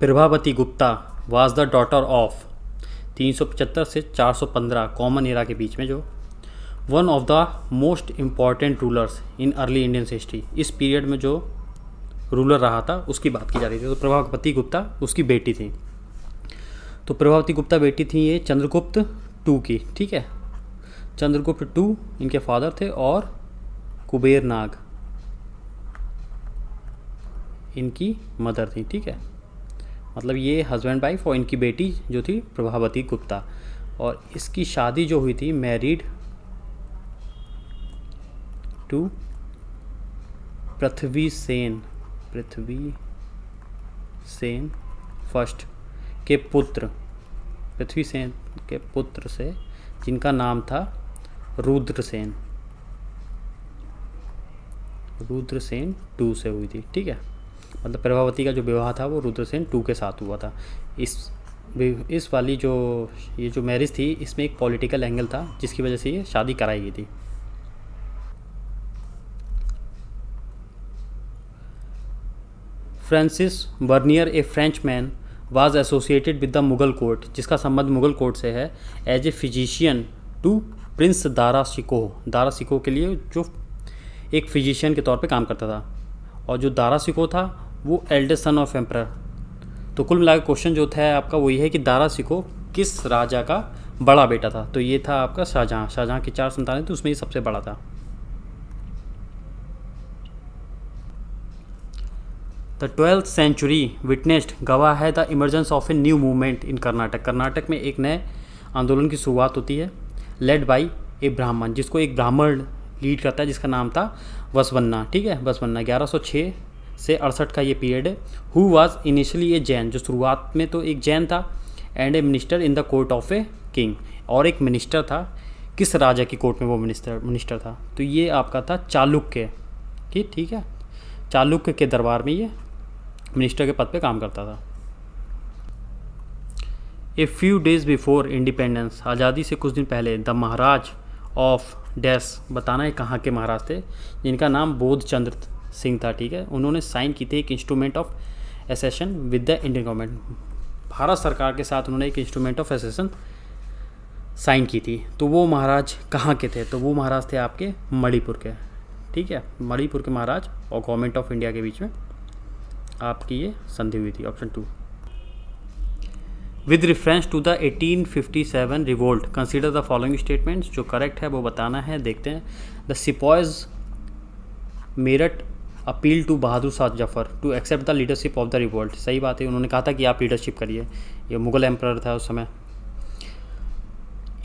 Prabhavati Gupta was the daughter of 375 से 415 common era के बीच में जो one of the most important rulers in early Indian history. इस period में जो रूलर रहा था उसकी बात की जा रही थी। तो प्रभावती गुप्ता उसकी बेटी थी। तो प्रभावती गुप्ता बेटी थी ये चंद्रगुप्त टू की, ठीक है। चंद्रगुप्त टू इनके फादर थे और कुबेर नाग इनकी मदर थी, ठीक है। मतलब ये हस्बैंड वाइफ और इनकी बेटी जो थी प्रभावती गुप्ता, और इसकी शादी जो हुई थी married to Prithvi Sen first के पुत्र, पृथ्वी सेन के पुत्र से, जिनका नाम था रुद्रसेन टू से हुई थी, ठीक है। मतलब प्रभावती का जो विवाह था वो रुद्रसेन टू के साथ हुआ था। इस वाली ये जो मैरिज थी इसमें एक पॉलिटिकल एंगल था जिसकी वजह से ये शादी कराई गई थी। Francis Bernier a Frenchman was associated with the Mughal court, जिसका संबंध मुगल कोर्ट से है, as a physician to prince Dara Shikoh के लिए जो एक फिजिशियन के तौर पे काम करता था। और जो दारा शिकोह था वो एल्डेस्ट सन ऑफ एम्परर। तो कुल मिलाकर क्वेश्चन जो था आपका वही है कि दारा शिकोह किस राजा का बड़ा बेटा था। तो ये था आपका शाहजहाँ की 4 संतानें थी, उसमें ये सबसे बड़ा था। द 12th century विटनेस्ड गवाह है the emergence of a new movement in Karnataka में एक नए आंदोलन की शुरुआत होती है, लेड बाई ए ब्राह्मण, जिसको एक ब्राह्मण लीड करता है, जिसका नाम था बसवन्ना, ठीक है। बसवन्ना 1106 से 68 का ये पीरियड है। हु वाज इनिशियली ए जैन, जो शुरुआत में तो एक जैन था, and A minister in the court of a king, और एक मिनिस्टर था, किस राजा की कोर्ट में वो मिनिस्टर था। तो ये आपका था चालुक्य की, ठीक है। चालुक्य के दरबार में ये मिनिस्टर के पद पे काम करता था। A few days before independence, आज़ादी से कुछ दिन पहले, द महाराज ऑफ डैश, बताना है कहाँ के महाराज थे, जिनका नाम बोधचंद्र सिंह था, ठीक है। उन्होंने साइन की थी एक instrument of accession with the Indian government, Bharat सरकार के साथ उन्होंने एक इंस्ट्रूमेंट ऑफ एसेशन साइन की थी। तो वो महाराज कहाँ के थे, तो वो महाराज थे आपके मणिपुर के, ठीक है। मणिपुर के महाराज और गवर्नमेंट ऑफ इंडिया के बीच में आपकी ये संधि हुई थी, option 2। With reference to the 1857 revolt consider the following statements, जो करेक्ट है वो बताना है। देखते हैं। The sepoys Meerut appeal to Bahadur Shah Zafar to accept the leadership of the revolt, सही बात है, उन्होंने कहा था कि आप लीडरशिप करिए, ये मुगल एम्परर था उस समय।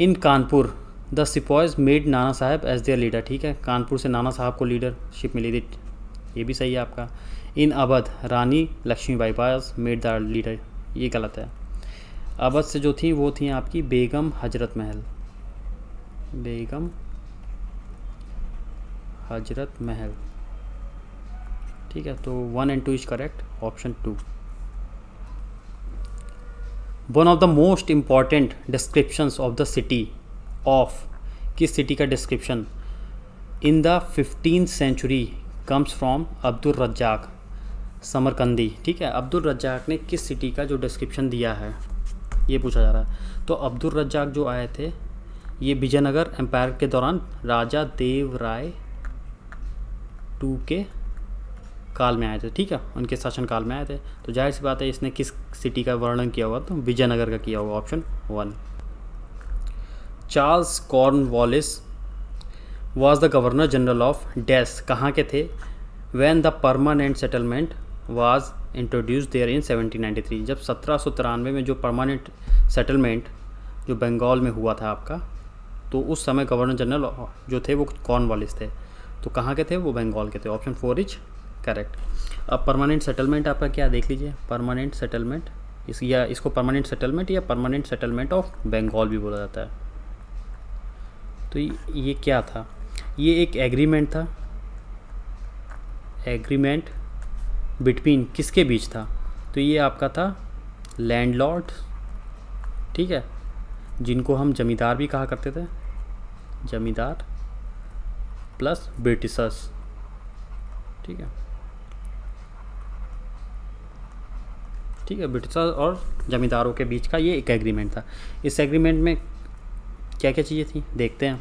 इन कानपुर द सिपॉयज मेड नाना साहब एज देयर लीडर, ठीक है, कानपुर से नाना साहब को लीडरशिप मिली थी, ये भी सही है आपका। In Awadh Rani Lakshmibai was made the leader, ये गलत है। अवध से जो थी वो थी आपकी बेगम हजरत महल, ठीक है। तो 1 and 2 is correct, option 2। One of the most important descriptions of the city of, किस सिटी का description in the 15th century comes from Abdul Razzaq Samarqandi, ठीक है। अब्दुल रज्जाक ने किस सिटी का जो डिस्क्रिप्शन दिया है ये पूछा जा रहा है। तो अब्दुल रज्जाक जो आए थे ये विजयनगर एम्पायर के दौरान राजा देव राय टू के काल में आए थे, ठीक है, उनके शासन काल में आए थे। तो जाहिर सी बात है इसने किस सिटी का वर्णन किया हुआ, तो विजयनगर का किया हुआ, option 1। Charles Cornwallis was the governor general of dash, कहाँ के थे, when the permanent settlement was introduced there in 1793, जब 1793 में जो परमानेंट सेटलमेंट जो बंगाल में हुआ था आपका, तो उस समय गवर्नर जनरल जो थे वो कॉर्नवालिस थे। तो कहाँ के थे, वो बंगाल के थे, ऑप्शन 4 इज करेक्ट। अब परमानेंट सेटलमेंट आपका क्या देख लीजिए, परमानेंट सेटलमेंट इसको परमानेंट सेटलमेंट या परमानेंट सेटलमेंट ऑफ बंगाल भी बोला जाता है। तो ये क्या था, ये एक एग्रीमेंट था, एग्रीमेंट बिटवीन किसके बीच था, तो ये आपका था लैंडलॉर्ड, ठीक है, जिनको हम जमींदार भी कहा करते थे, जमींदार प्लस ब्रिटिशर्स, ठीक है, ठीक है, ब्रिटिशर्स और ज़मींदारों के बीच का ये एक एग्रीमेंट था। इस एग्रीमेंट में क्या क्या चीज़ें थी देखते हैं।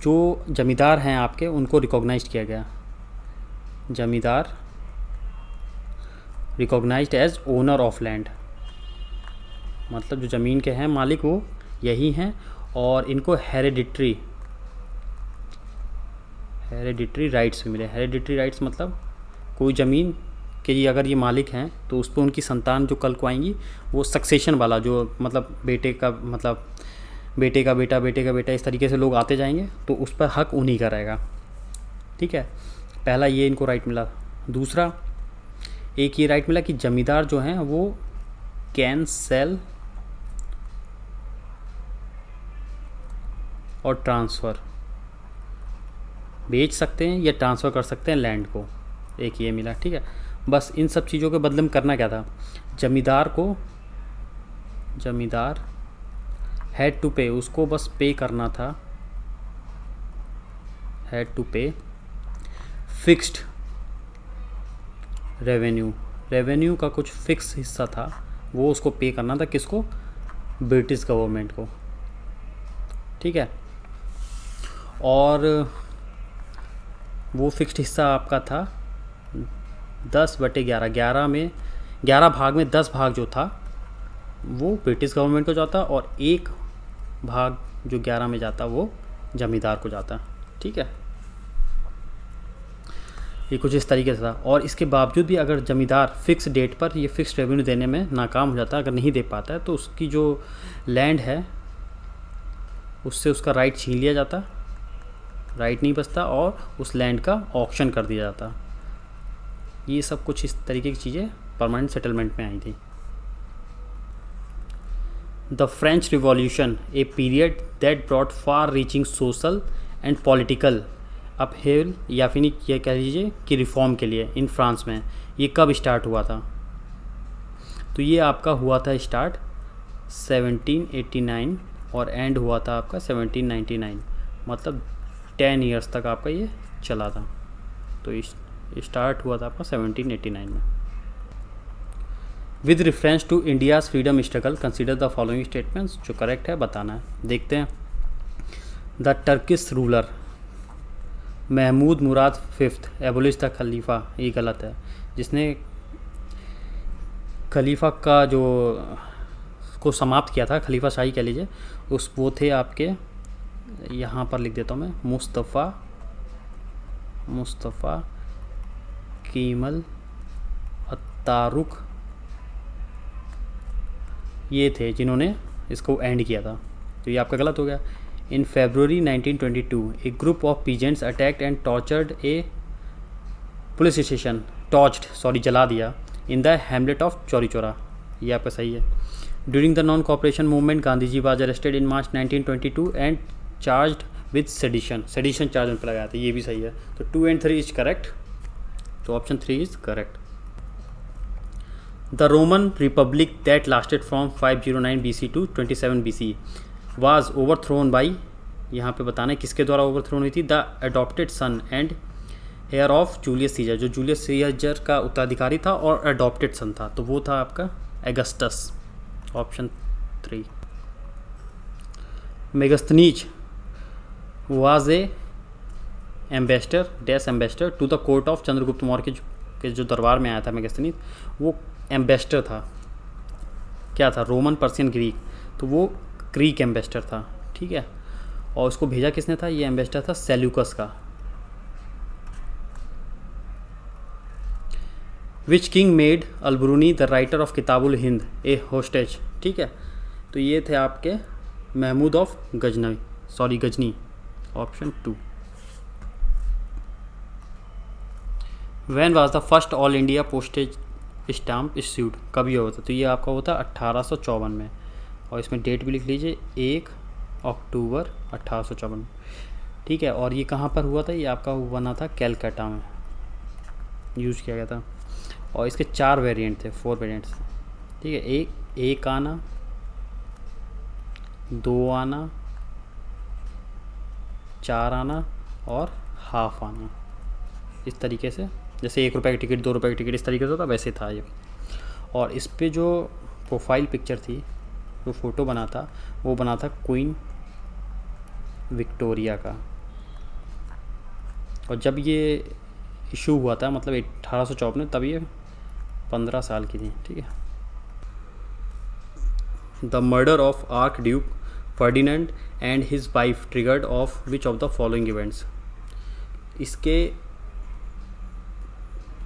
जो ज़मींदार हैं आपके उनको रिकॉग्नाइज किया गया, zamindar recognised as owner of land, मतलब जो ज़मीन के हैं मालिक वो यही हैं, और इनको हेरेडिटरी राइट्स भी मिले। हेरेडिटरी राइट्स मतलब कोई ज़मीन के ये अगर ये मालिक हैं तो उस पर उनकी संतान जो कल को आएंगी वो सक्सेशन वाला, जो मतलब बेटे का मतलब बेटे का बेटा, बेटे का बेटा, इस तरीके से लोग आते जाएंगे, तो उस पर हक उन्हीं का रहेगा। ठीक है, पहला ये इनको राइट मिला। दूसरा एक ये राइट मिला कि ज़मींदार जो हैं वो कैन सेल और ट्रांसफ़र, बेच सकते हैं या ट्रांसफ़र कर सकते हैं लैंड को, एक ये मिला। ठीक है, बस इन सब चीज़ों के बदले में करना क्या था, ज़मींदार हैड टू पे, उसको बस पे करना था, हैड टू पे फिक्स्ड रेवेन्यू का कुछ फिक्स हिस्सा था, वो उसको पे करना था, किसको, ब्रिटिश गवर्नमेंट को। ठीक है, और वो फिक्स्ड हिस्सा आपका था 10/11, 11 भाग में 10 भाग जो था वो ब्रिटिश गवर्नमेंट को जाता, और एक भाग जो 11 में जाता वो ज़मींदार को जाता। ठीक है, ये कुछ इस तरीके से था। और इसके बावजूद भी अगर ज़मींदार फिक्स डेट पर ये फिक्स रेवेन्यू देने में नाकाम हो जाता है, अगर नहीं दे पाता है, तो उसकी जो लैंड है उससे उसका राइट छीन लिया जाता, राइट नहीं बचता, और उस लैंड का ऑक्शन कर दिया जाता। ये सब कुछ इस तरीके की चीज़ें परमानेंट सेटलमेंट में आई थी। The French Revolution, a period that brought far reaching social and political upheaval, या फिर ये कह लीजिए कि रिफॉर्म के लिए इन फ्रांस में, ये कब स्टार्ट हुआ था, तो ये आपका हुआ था स्टार्ट 1789 और एंड हुआ था आपका 1799, मतलब 10 ईयर्स तक आपका ये चला था। तो स्टार्ट हुआ था आपका 1789 में। With reference to India's freedom struggle consider the following statements, जो करेक्ट है बताना है। देखते हैं। The Turkish ruler Mahmud Murad fifth abolish the khalifa, ये गलत है। जिसने खलीफा का जो को समाप्त किया था, खलीफा शाही कह लीजिए, वो थे आपके, यहाँ पर लिख देता हूँ मैं, मुस्तफ़ा कीमल अत्तारुक, ये थे जिन्होंने इसको एंड किया था। तो ये आपका गलत हो गया। In February 1922 a group of peasants attacked and tortured a police station, जला दिया in the hamlet of Chauri Chaura, ये आपका सही है। During the non cooperation movement Gandhi ji was arrested in March 1922 and charged with sedition charge उन पर लगाया था, ये भी सही है। तो 2 and 3 इज करेक्ट, तो option 3 is correct. The Roman republic that lasted from 509 BC to 27 BC was overthrown by, यहाँ पे बताना है किसके द्वारा ओवरथ्रोन हुई थी, the adopted son and heir of Julius Caesar, जो जूलियस सीजर का उत्तराधिकारी था और अडॉप्टेड सन था, तो वो था आपका Augustus, option 3। Megasthenes was a ambassador to the court of Chandragupta Maurya के जो दरबार में आया था मेगस्थनीज, वो एम्बेसडर था, क्या था, रोमन, पर्शियन, ग्रीक, तो वो ग्रीक एम्बेसडर था। ठीक है, और उसको भेजा किसने था, ये एम्बेसडर था सेल्यूकस का। Which king made Alberuni the writer of Kitabul Hind a hostage, ठीक है, तो ये थे आपके Mahmud of Ghazni, option 2। When was the first all India postage stamp issued, कभी हुआ था, तो ये आपका होता 1854 में, और इसमें डेट भी लिख लीजिए 1 अक्टूबर 1854। ठीक है, और ये कहाँ पर हुआ था, ये आपका बना था कैलकाटा में यूज़ किया गया था, और इसके 4 वेरिएंट थे, 4 वेरिएंट्स। ठीक है, एक आना, 2 आना, 4 आना और हाफ आना, इस तरीके से, जैसे 1 रुपये की टिकट, 2 रुपये की टिकट, इस तरीके से होता, वैसे था ये। और इस पे जो प्रोफाइल पिक्चर थी, जो फ़ोटो बना था, वो बना था क्वीन विक्टोरिया का। और जब ये इशू हुआ था, मतलब 1854 में, तब ये 15 साल की थी। ठीक है। The murder of arc Duke Ferdinand and his wife triggered of which of the following events. इसके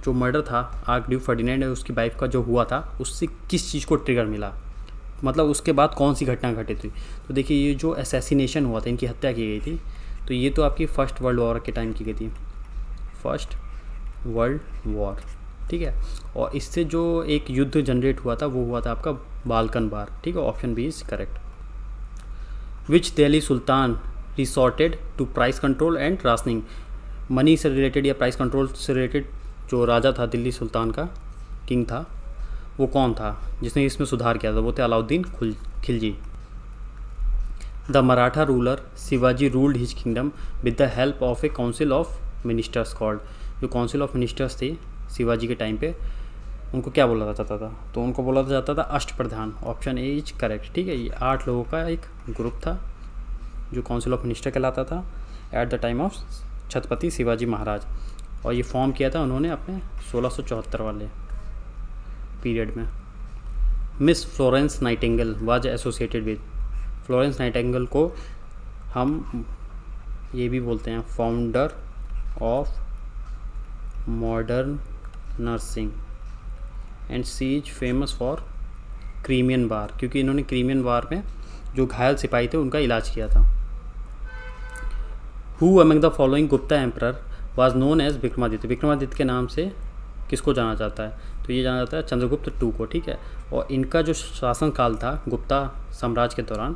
जो मर्डर था आर्क ड्यूक फर्डिनेंड और उसकी वाइफ का जो हुआ था, उससे किस चीज़ को ट्रिगर मिला, मतलब उसके बाद कौन सी घटना घटित हुई। तो देखिए, ये जो असैसिनेशन हुआ था, इनकी हत्या की गई थी, तो ये तो आपकी फर्स्ट वर्ल्ड वॉर के टाइम की गई थी, फर्स्ट वर्ल्ड वॉर। ठीक है। और इससे जो एक युद्ध जनरेट हुआ था, वो हुआ था आपका बाल्कन वार। ठीक है, option B is correct. Which Delhi sultan resorted to price control and rationing. Money से रिलेटेड या प्राइस कंट्रोल से रिलेटेड जो राजा था दिल्ली सुल्तान का, किंग था, वो कौन था जिसने इसमें सुधार किया था? वो थे Alauddin Khilji. The Maratha ruler Shivaji ruled his kingdom with the help of A council of ministers called. जो काउंसिल ऑफ मिनिस्टर्स थी शिवाजी के टाइम पे, उनको क्या बोला जाता था? तो उनको बोला जाता था Ashtapradhan. Option A is correct. ठीक है, ये 8 लोगों का एक ग्रुप था जो काउंसिल ऑफ मिनिस्टर कहलाता था at the time of Chhatrapati Shivaji Maharaj. और ये फॉर्म किया था उन्होंने अपने 1674 वाले पीरियड में। Miss Florence Nightingale was associated with. Florence Nightingale को हम ये भी बोलते हैं founder of modern nursing and she is famous for Crimean War, क्योंकि इन्होंने क्रीमियन वार में जो घायल सिपाही थे उनका इलाज किया था। Who among the following Gupta emperor was known as Vikramaditya. Vikramaditya के नाम से किसको जाना जाता है? तो ये जाना जाता है चंद्रगुप्त टू को। ठीक है। और इनका जो शासन काल था गुप्ता साम्राज्य के दौरान,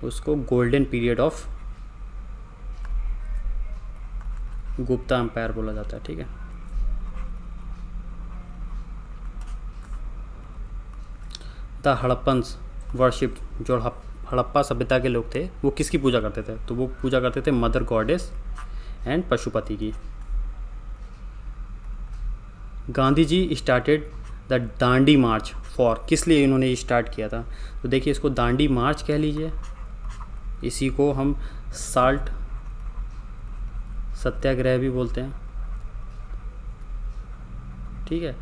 उसको golden period of Gupta empire बोला जाता है। ठीक है। The Harappans worship. जो हड़प्पा सभ्यता के लोग थे, वो किसकी पूजा करते थे? तो वो पूजा करते थे मदर गॉडेस एंड पशुपति की। Gandhi ji started the Dandi march for. किस लिए इन्होंने स्टार्ट किया था? तो देखिए, इसको दांडी मार्च कह लीजिए, इसी को हम साल्ट सत्याग्रह भी बोलते हैं। ठीक है।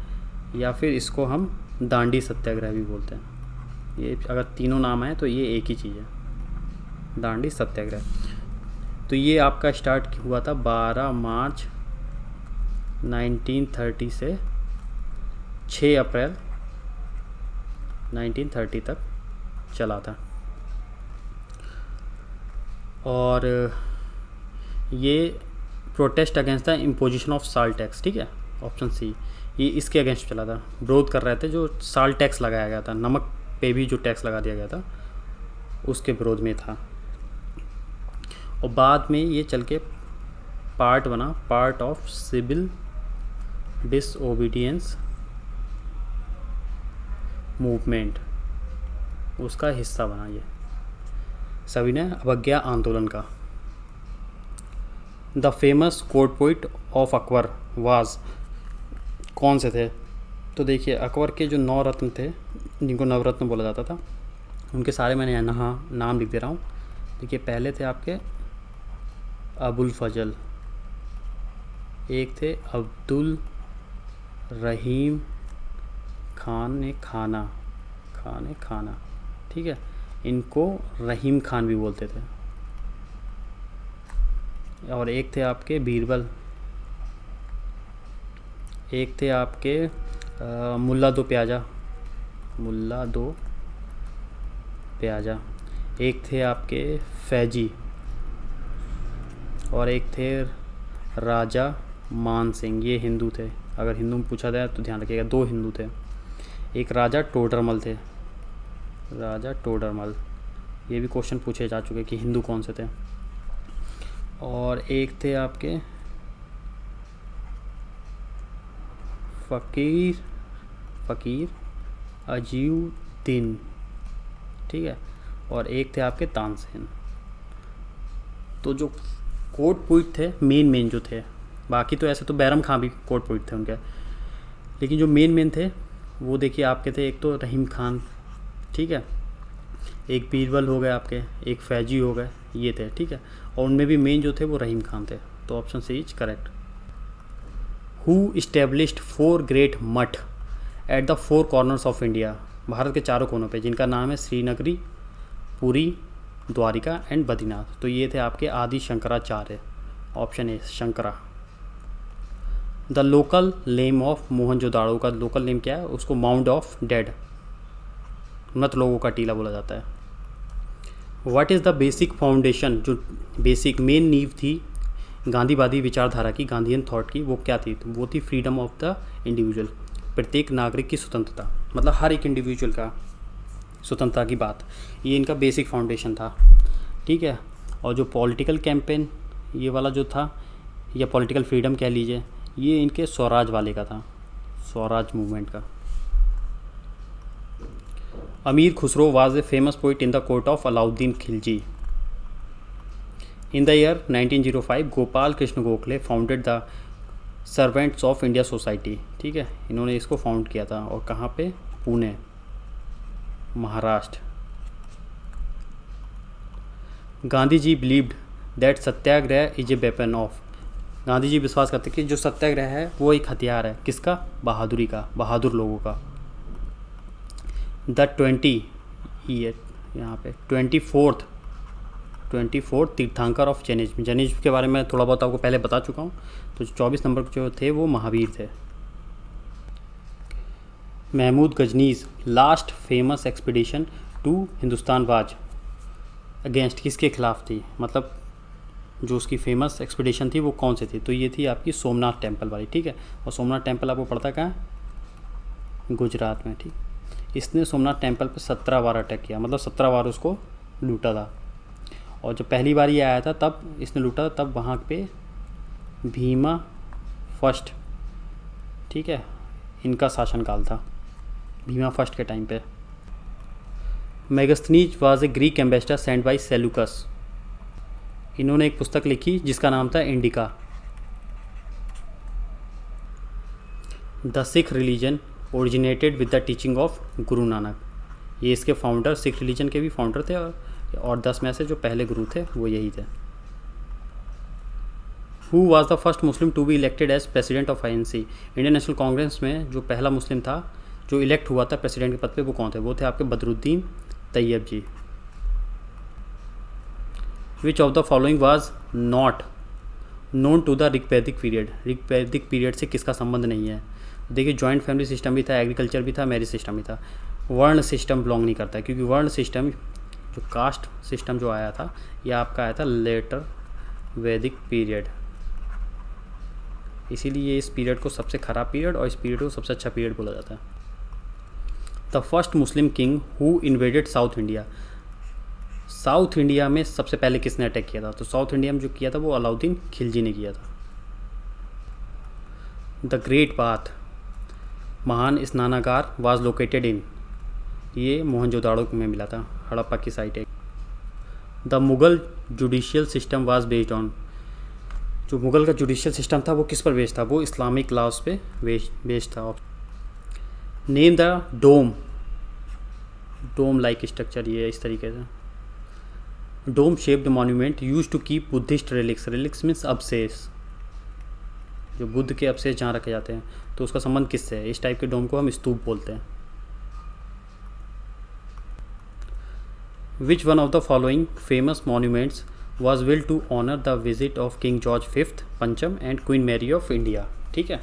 या फिर इसको हम दांडी सत्याग्रह भी बोलते हैं। ये अगर तीनों नाम है तो ये एक ही चीज़ है, दांडी सत्याग्रह। तो ये आपका स्टार्ट हुआ था 12 मार्च 1930 से 6 अप्रैल 1930 तक चला था। और ये protest against the imposition of salt tax. ठीक है, ऑप्शन सी, ये इसके अगेंस्ट चला था। विरोध कर रहे थे जो साल्ट टैक्स लगाया गया था, नमक पे भी जो टैक्स लगा दिया गया था, उसके विरोध में था। और बाद में ये चल के पार्ट बना, part of civil disobedience movement, उसका हिस्सा बना ये सविनय अवज्ञा आंदोलन का। The famous court poet of Akbar was, कौन से थे? तो देखिए, अकबर के जो 9 रत्न थे, जिनको नवरत्न बोला जाता था, उनके सारे मैंने यहाँ नाम लिख दे रहा हूँ। देखिए, पहले थे आपके अबुल फजल, एक थे अब्दुल रहीम खान खाना। ठीक है, इनको रहीम खान भी बोलते थे। और एक थे आपके बीरबल, एक थे आपके मुल्ला दो प्याजा, एक थे आपके फैजी, और एक थे राजा मान सिंह। ये हिंदू थे, अगर हिंदू में पूछा जाए तो ध्यान रखिएगा, 2 हिंदू थे। एक राजा टोडरमल थे, ये भी क्वेश्चन पूछे जा चुके कि हिंदू कौन से थे। और एक थे आपके फ़कीर अजीउद्दीन। ठीक है। और एक थे आपके तानसेन। तो जो कोर्ट पोइट थे, मेन जो थे, बाकी तो ऐसे तो बैरम खां भी कोर्ट पोइट थे उनके, लेकिन जो मेन थे वो देखिए आपके थे, एक तो रहीम खान, ठीक है, एक बीरबल हो गए आपके, एक फैजी हो गए, ये थे, ठीक है। और उनमें भी मेन जो थे वो रहीम खान थे। तो option C is correct. Who established 4 great math at the 4 corners of India, Bharat के चारों कोनों पे, जिनका नाम है श्रीनगरी, पुरी, द्वारिका एंड बद्रीनाथ। तो ये थे आपके Adi Shankaracharya. Option A Shankara. The local name of Mohenjodaro का लोकल नेम क्या है? उसको माउंट ऑफ डेड, मृत लोगों का टीला बोला जाता है। What is the basic foundation, जो बेसिक मेन नींव थी गांधीवादी विचारधारा की, गांधीयन थॉट की, वो क्या थी? तो वो थी फ्रीडम ऑफ द इंडिविजुअल, प्रत्येक नागरिक की स्वतंत्रता, मतलब हर एक इंडिविजुअल का स्वतंत्रता की बात, ये इनका बेसिक फाउंडेशन था, ठीक है। और जो पॉलिटिकल कैंपेन ये वाला जो था, या पॉलिटिकल फ्रीडम कह लीजिए, ये इनके स्वराज वाले का था, स्वराज मूवमेंट का। अमीर Khusro was a famous poet in the court of Alauddin Khilji. In the year 1905 Gopal Krishna Gokhale founded the servants of India society, ठीक है, इन्होंने इसको फाउंड किया था। और कहाँ पे? Pune, Maharashtra. Gandhi ji believed that satyagraha is a weapon of, Gandhi ji विश्वास करते कि जो सत्याग्रह है वो एक हथियार है, किसका? बहादुरी का, बहादुर लोगों का। द 20 ये यहाँ पे 24th तीर्थंकर ऑफ जैनिज्म, जैनिज्म के बारे में थोड़ा बहुत आपको पहले बता चुका हूँ। तो 24 नंबर जो थे वो महावीर थे। Mahmud Ghazni's last famous expedition to Hindustan was against, किसके खिलाफ थी? मतलब जो उसकी फेमस एक्सपीडिशन थी वो कौन सी थी? तो ये थी आपकी सोमनाथ टेम्पल वाली, ठीक है। और सोमनाथ टेम्पल आपको पड़ता कहाँ है? गुजरात में, ठीक। इसने सोमनाथ टेम्पल पे 17 बार अटैक किया, मतलब 17 बार उसको लूटा था। और जब पहली बार ये आया था तब इसने लूटा, तब वहाँ पे भीमा फर्स्ट, ठीक है, इनका शासनकाल था, भीमा फर्स्ट के टाइम पे। Megasthenes was A Greek ambassador sent by Seleucus, इन्होंने एक पुस्तक लिखी जिसका नाम था indica. The Sikh religion originated with the teaching of Guru Nanak, ये इसके फाउंडर, सिख रिलीजन के भी फाउंडर थे, और 10 में से जो पहले गुरु थे वो यही थे। Who was the first Muslim to be elected as president of INC, Indian National Congress में जो पहला मुस्लिम था जो इलेक्ट हुआ था प्रेसिडेंट के पद पे, वो कौन थे? वो थे आपके Badruddin Tyab ji. Which of the following was not known to the Rigvedic period, Rigvedic period से किसका संबंध नहीं है? देखिए जॉइंट फैमिली सिस्टम भी था, एग्रीकल्चर भी था, मैरिज सिस्टम भी था। वर्ण सिस्टम बिलोंग नहीं करता है, क्योंकि वर्ण सिस्टम जो कास्ट सिस्टम जो आया था ये आपका आया था लेटर वैदिक पीरियड, इसीलिए इस पीरियड को सबसे ख़राब पीरियड और इस पीरियड को सबसे अच्छा पीरियड बोला जाता है। The first Muslim king who invaded south India, south India में सबसे पहले किसने अटैक किया था? तो साउथ इंडिया में जो किया था वो अलाउद्दीन खिलजी ने किया था। द ग्रेट बाथ, महान स्नानागार, वाज लोकेटेड इन, ये मोहनजोदाड़ो में मिला था, हड़प्पा की साइट है। The Mughal judicial system was based on, जो मुगल का जुडिशियल सिस्टम था वो किस पर बेस्ड था? वो इस्लामिक लॉज पे बेस्ड था। Name the dome, dome like structure, ये इस तरीके से dome shaped monument use to keep Buddhist relics, relics means अवशेष, जो बुद्ध के अवशेष जहाँ रखे जाते हैं, तो उसका संबंध किससे है? इस टाइप के डोम को हम स्तूप बोलते हैं। Which one of the following famous monuments was विल to honour the visit of King George fifth पंचम and Queen Mary of India, ठीक है।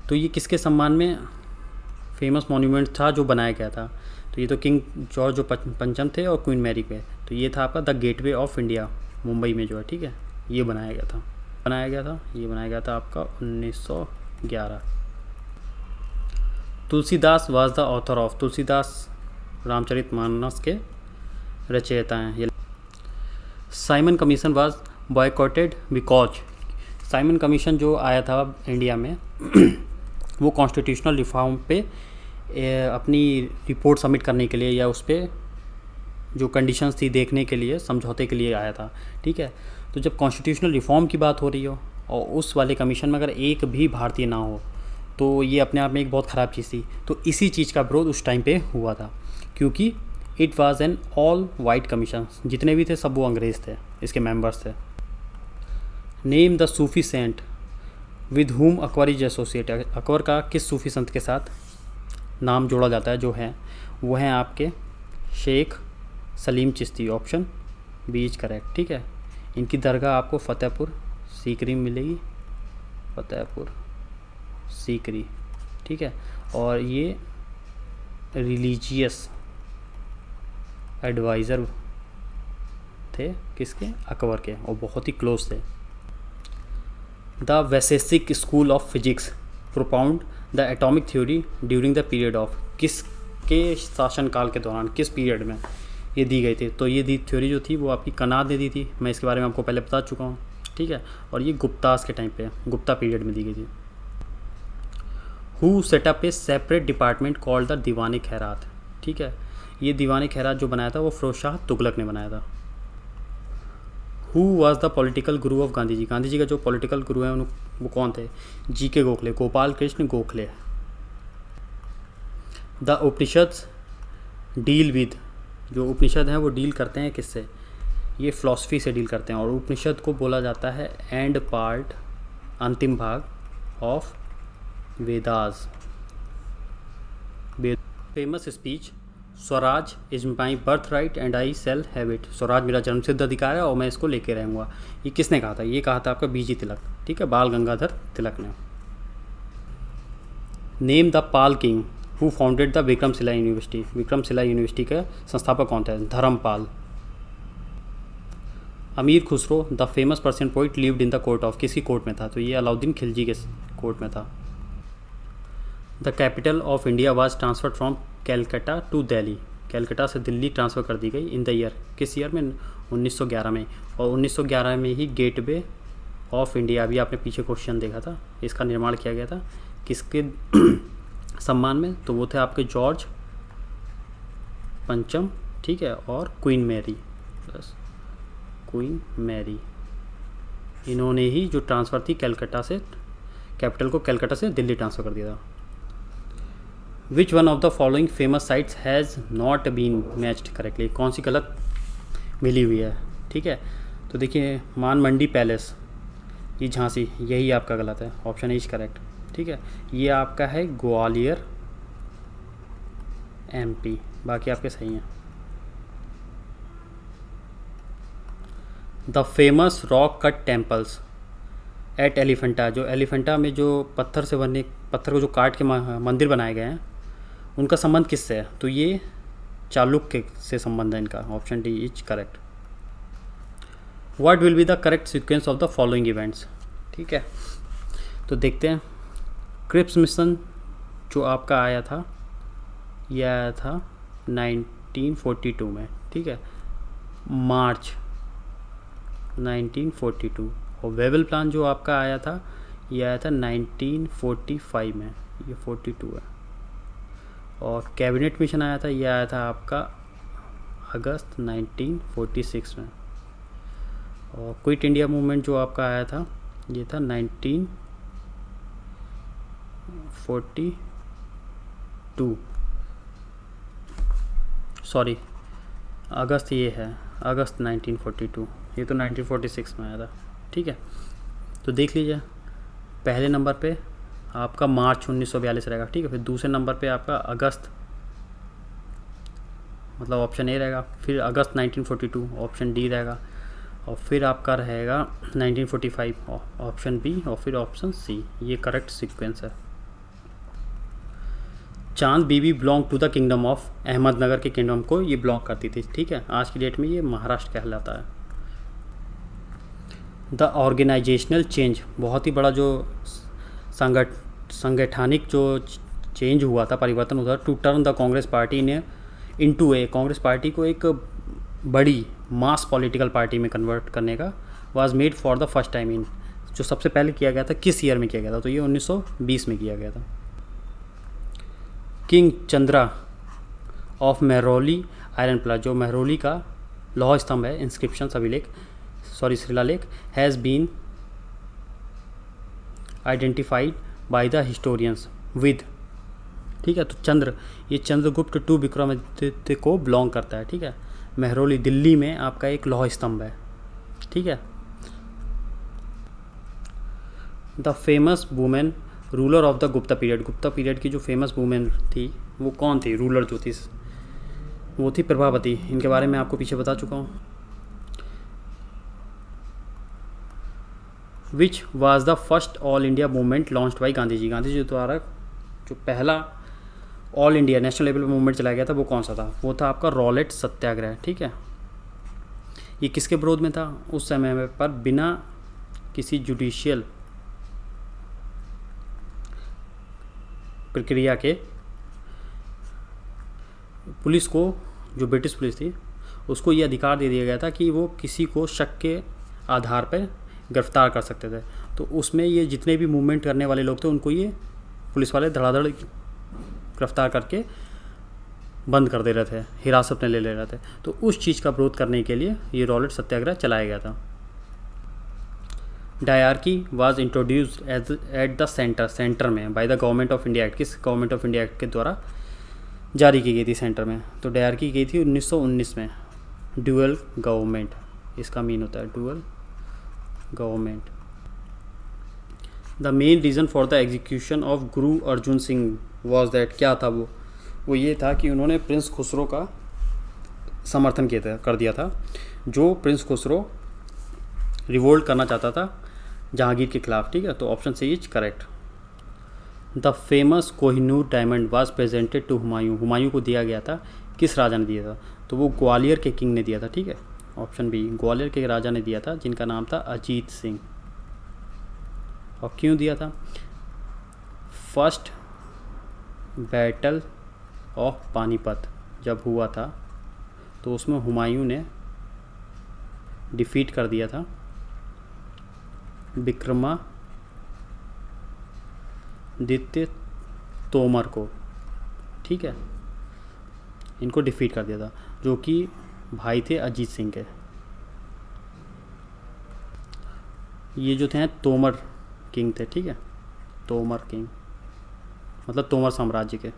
तो ये किसके सम्मान में फेमस मॉन्यूमेंट था जो बनाया गया था? तो ये तो किंग जॉर्ज जो पंचम थे और क्वीन मैरी पे, तो ये था आपका the gateway of India, Mumbai में जो है, ठीक है, ये बनाया गया था, ये बनाया गया था आपका 1911। Tulsidas was the author of, Tulsidas Ramcharitmanas के रचयिता हैं। ये Simon commission was boycotted because, Simon commission जो आया था इंडिया में वो कॉन्स्टिट्यूशनल रिफॉर्म पे अपनी रिपोर्ट सबमिट करने के लिए, या उस पर जो कंडीशंस थी देखने के लिए, समझौते के लिए आया था, ठीक है। तो जब कॉन्स्टिट्यूशनल रिफॉर्म की बात हो रही हो और उस वाले कमीशन में अगर एक भी भारतीय ना हो, तो ये अपने आप में एक बहुत ख़राब चीज़ थी। तो इसी चीज़ का विरोध उस टाइम पे हुआ था, क्योंकि it was an all white commission, जितने भी थे सब वो अंग्रेज़ थे, इसके मेंबर्स थे। Name the Sufi saint with whom Akbar is associated, Akbar का किस सूफी संत के साथ नाम जोड़ा जाता है, जो है वो हैं आपके Sheikh Salim Chishti, option B is correct. ठीक है, इनकी दरगाह आपको फतेहपुर सीकरी में मिलेगी, फतेहपुर सीकरी। ठीक है, और ये रिलीजियस एडवाइज़र थे किसके, अकबर के, और बहुत ही क्लोज थे। The Vaisheshika school of physics प्रोपाउंड the atomic theory during the period of, किसके शासनकाल के दौरान, किस पीरियड में ये दी गई थी। तो ये दी थ्योरी जो थी वो आपकी कनाद ने दी थी, मैं इसके बारे में आपको पहले बता चुका हूँ। ठीक है, और ये गुप्तास के टाइम पे, गुप्ता पीरियड में दी गई थी। Who set up a separate department called the Diwan Khairat. ठीक है, ये दीवान खैरात जो बनाया था वो फिरोज शाह तुगलक ने बनाया था। Who was the political Guru of Gandhi ji, Gandhi जी का जो पॉलिटिकल गुरु है वो कौन थे, जी के Gokhale, Gopal Krishna Gokhale. The Upanishad deal with, जो उपनिषद हैं वो डील करते हैं किससे, ये फ़िलासफ़ी से डील करते हैं, और उपनिषद को बोला जाता है एंड पार्ट, अंतिम भाग of Vedas. Famous speech Swaraj is my birth right and I shall have it, Swaraj मेरा जन्मसिद्ध अधिकार है और मैं इसको लेके रहूँगा, ये किसने कहा था, ये कहा था आपका बीजी तिलक। ठीक है, बाल गंगाधर तिलक ने। Name the Pal king who founded the Vikramshila university, Vikramshila university का संस्थापक कौन थे, धर्मपाल। अमीर Khusro the famous Persian poet lived in the court of, किसकी कोर्ट में था, तो ये अलाउद्दीन खिलजी के कोर्ट में था। The capital of India was transferred from Calcutta to Delhi, Calcutta से दिल्ली ट्रांसफ़र कर दी गई इन द ईयर, किस ईयर में, 1911 में। और 1911 में ही गेटवे ऑफ इंडिया, अभी आपने पीछे क्वेश्चन देखा था, इसका निर्माण किया गया था किसके सम्मान में, तो वो थे आपके जॉर्ज पंचम। ठीक है, और क्वीन मैरी, बस क्वीन मैरी, इन्होंने ही जो ट्रांसफ़र थी कैलकाटा से, कैपिटल को कैलकाटा से दिल्ली ट्रांसफ़र कर दिया था। Which one of the following famous sites has not been matched correctly, कौन सी गलत मिली हुई है। ठीक है, तो देखिए मान मंडी पैलेस, ये झांसी, यही आपका गलत है, ऑप्शन इज करेक्ट। ठीक है, ये आपका है ग्वालियर एमपी, बाकी आपके सही हैं। The famous rock cut temples at Elephanta, जो एलिफेंटा में जो पत्थर से बने, पत्थर को जो काट के मंदिर बनाए गए हैं, उनका संबंध किससे है, तो ये चालुक्य से संबंध है इनका, option D is correct. What will be the correct sequence of the following events. ठीक है, तो देखते हैं। क्रिप्स मिशन जो आपका आया था, ये आया था 1942 में। ठीक है, मार्च 1942, और वेबल प्लान जो आपका आया था ये आया था 1945 में, ये 42 है। और कैबिनेट मिशन आया था, ये आया था आपका अगस्त 1946 में। और क्विट इंडिया मूवमेंट जो आपका आया था ये था 1942, सॉरी अगस्त, ये है अगस्त 1942, ये तो 1946 में आया था। ठीक है, तो देख लीजिए, पहले नंबर पे आपका मार्च 1942 रहेगा। ठीक है, फिर दूसरे नंबर पे आपका अगस्त, मतलब ऑप्शन ए रहेगा, फिर अगस्त 1942 ऑप्शन डी रहेगा, और फिर आपका रहेगा 1945 ऑप्शन बी, और फिर ऑप्शन सी, ये करेक्ट सीक्वेंस है। Chand Bibi belong to the kingdom of, Ahmednagar के किंगडम को ये बिलोंग करती थी। ठीक है, आज की डेट में ये महाराष्ट्र कहलाता है। द ऑर्गेनाइजेशनल चेंज, बहुत ही बड़ा जो संगठनिक जो चेंज हुआ था, परिवर्तन हुआ था, to turn the Congress party ने इनटू ए, कांग्रेस पार्टी को एक बड़ी मास पॉलिटिकल पार्टी में कन्वर्ट करने का, was made for the first time in, जो सबसे पहले किया गया था, किस ईयर में किया गया था, तो ये 1920 में किया गया था। King Chandra of Mehrauli iron pillar, जो मेहरौली का लौह स्तंभ है, इंस्क्रिप्शन अभिलेख, सॉरी शिलालेख, has been identified by the historians with, ठीक है। तो चंद्र, ये चंद्रगुप्त टू विक्रमादित्य को बिलोंग करता है, ठीक है। महरौली दिल्ली में आपका एक लौह स्तंभ है, ठीक है। The famous women ruler of the Gupta period, Gupta period की जो फेमस वुमेन थी वो कौन थी, रूलर जो थी वो थी प्रभावती। इनके बारे में आपको पीछे बता चुका हूँ। Which was the first all India movement launched by Gandhi ji, Gandhi ji द्वारा जो पहला ऑल इंडिया नेशनल लेवल पर मूवमेंट चलाया गया था वो कौन सा था, वो था आपका रॉलेट सत्याग्रह, ठीक है। ये किसके विरोध में था, उस समय पर बिना किसी जुडिशियल प्रक्रिया के पुलिस को, जो ब्रिटिश पुलिस थी उसको ये अधिकार दे दिया गया था कि वो किसी को शक के आधार पर गिरफ्तार कर सकते थे। तो उसमें ये जितने भी मूवमेंट करने वाले लोग थे उनको ये पुलिस वाले धड़ाधड़ गिरफ्तार करके बंद कर दे रहे थे, हिरासत में ले रहे थे। तो उस चीज़ का विरोध करने के लिए ये रॉलेट सत्याग्रह चलाया गया था। Dyarchy was introduced at the centre में by the Government of India Act, किस गवर्नमेंट ऑफ इंडिया एक्ट के द्वारा जारी की गई थी सेंटर में, तो डायरकी गई थी 1919 में। ड्यूअल गवर्नमेंट, इसका मीन होता है dual government. The main reason for the execution of Guru Arjun Singh was that, क्या था वो ये था कि उन्होंने प्रिंस खुसरो का समर्थन कर दिया था। जो प्रिंस खुसरो रिवोल्ट करना चाहता था जहांगीर के खिलाफ, ठीक है। तो option C is correct. The famous Kohinoor diamond was presented to Humayun, Humayun को दिया गया था, किस राजा ने दिया था, तो वो ग्वालियर के किंग ने दिया था, ठीक है। ऑप्शन बी, ग्वालियर के राजा ने दिया था जिनका नाम था अजीत सिंह। और क्यों दिया था, फर्स्ट बैटल ऑफ पानीपत जब हुआ था तो उसमें हुमायूं ने डिफीट कर दिया था विक्रमादित्य तोमर को, ठीक है। इनको डिफीट कर दिया था, जो कि भाई थे अजीत सिंह के। ये जो थे तोमर किंग थे, ठीक है, तोमर किंग मतलब तोमर साम्राज्य के।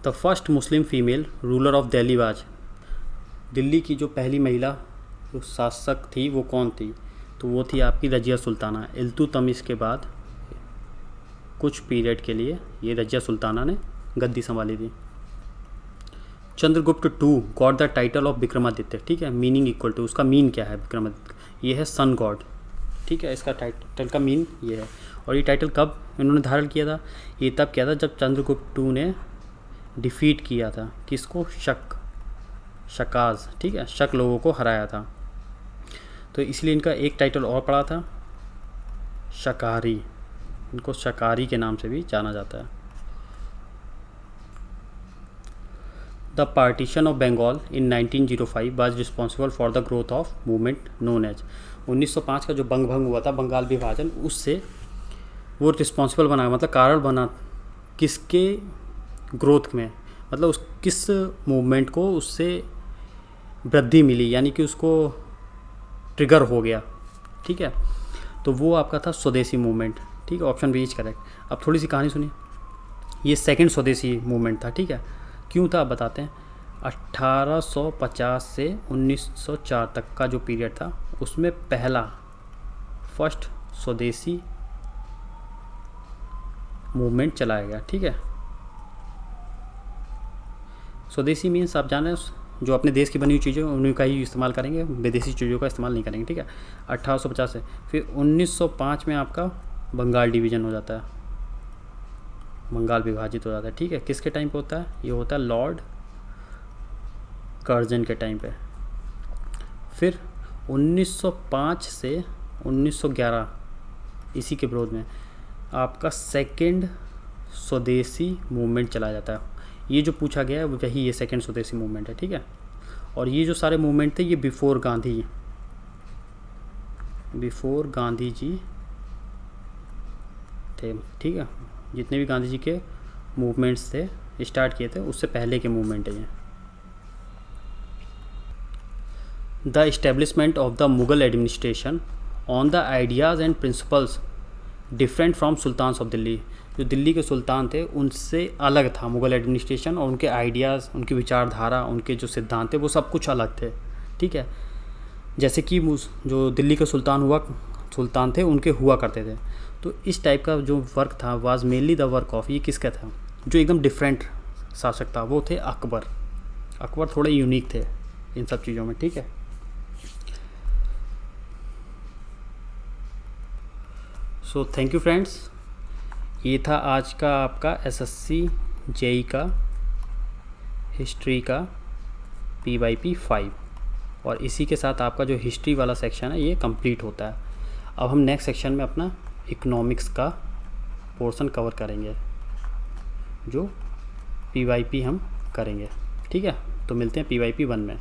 The first Muslim female ruler of Delhi was, Delhi की जो पहली महिला जो शासक थी वो कौन थी, तो वो थी आपकी रजिया सुल्ताना। इल्तुतमिश के बाद कुछ पीरियड के लिए ये रजिया सुल्ताना ने गद्दी संभाली थी। Chandragupta two got the title of Vikramaditya, ठीक है। मीनिंग इक्वल टू, उसका मीन क्या है विक्रमादित्य, ये है सन गॉड, ठीक है। इसका टाइटल का मीन ये है। और ये टाइटल कब इन्होंने धारण किया था, ये तब किया था जब चंद्रगुप्त टू ने डिफीट किया था किसको, शकाज, ठीक है, शक लोगों को हराया था। तो इसलिए इनका एक टाइटल और पड़ा था शकारी, इनको शकारी के नाम से भी जाना जाता है। The partition of Bengal in 1905 was responsible for the growth of movement known as, 1905 का जो भंग हुआ था बंगाल विभाजन, उससे वो रिस्पॉन्सिबल बना, मतलब कारण बना किसके ग्रोथ में, मतलब उस किस मूवमेंट को उससे वृद्धि मिली, यानी कि उसको ट्रिगर हो गया, ठीक है। तो वो आपका था स्वदेशी मूवमेंट, ठीक है। Option B is correct. अब थोड़ी सी कहानी सुनिए, ये सेकंड स्वदेशी मूवमेंट था, ठीक है। क्यों था आप बताते हैं। 1850 से 1904 तक का जो पीरियड था उसमें पहला फर्स्ट स्वदेशी मूवमेंट चलाया गया, ठीक है। स्वदेशी मीन्स आप जान रहे हैं जो अपने देश की बनी हुई चीज़ें उन्हीं का ही इस्तेमाल करेंगे, विदेशी चीज़ों का इस्तेमाल नहीं करेंगे, ठीक है। 1850 से फिर 1905 में आपका बंगाल डिवीज़न हो जाता है, बंगाल विभाजित हो जाता है, ठीक है। किसके टाइम पे होता है, ये होता है लॉर्ड कर्जन के टाइम पे। फिर 1905 से 1911 इसी के विरोध में आपका सेकंड स्वदेशी मूवमेंट चला जाता है। ये जो पूछा गया है वही ये सेकंड स्वदेशी मूवमेंट है, ठीक है। और ये जो सारे मूवमेंट थे ये बिफोर गांधी जी थे, ठीक है। जितने भी गांधी जी के मूवमेंट्स थे स्टार्ट किए थे उससे पहले के मूवमेंट है ये। The establishment of the Mughal administration on the ideas and principles different from sultans of Delhi, जो दिल्ली के सुल्तान थे उनसे अलग था मुग़ल एडमिनिस्ट्रेशन, और उनके आइडियाज़, उनकी विचारधारा, उनके जो सिद्धांत थे वो सब कुछ अलग थे। ठीक है, जैसे कि जो दिल्ली के सुल्तान थे उनके हुआ करते थे। तो इस टाइप का जो वर्क था was mainly the work of, ये किसका था, जो एकदम डिफरेंट शासक था वो थे अकबर। अकबर थोड़े यूनिक थे इन सब चीज़ों में। ठीक है, सो थैंक यू फ्रेंड्स, ये था आज का आपका एसएससी जेई का हिस्ट्री का PYP 5, और इसी के साथ आपका जो हिस्ट्री वाला सेक्शन है ये कंप्लीट होता है। अब हम नेक्स्ट सेक्शन में अपना इकोनॉमिक्स का पोर्शन कवर करेंगे, जो PYP हम करेंगे। ठीक है, तो मिलते हैं PYP 1 में।